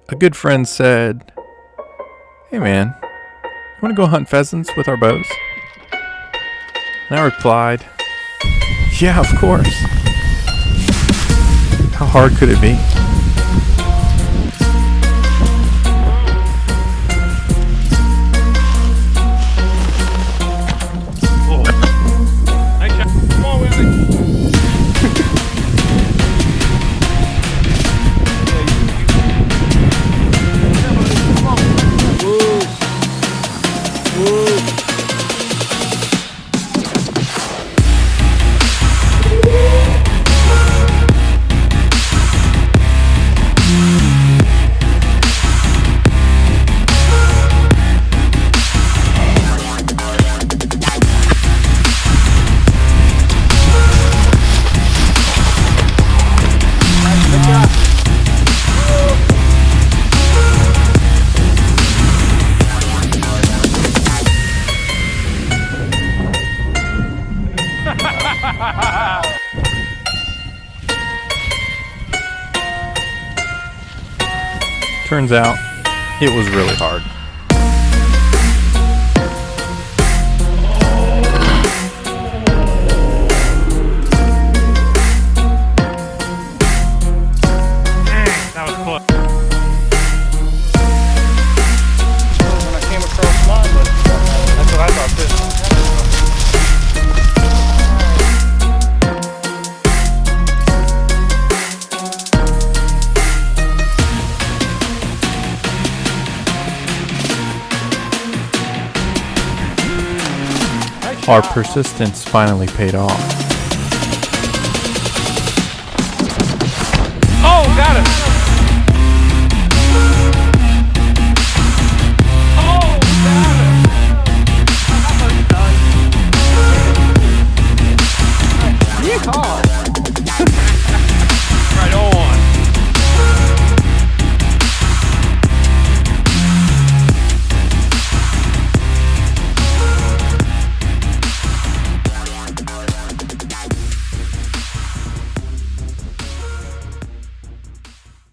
A good friend said, "Hey man, you want to go hunt pheasants with our bows?" And I replied, "Yeah, of course. How hard could it be?" Turns out, it was really hard. That was close. When I came across mine, but that's what I thought too. Our persistence finally paid off.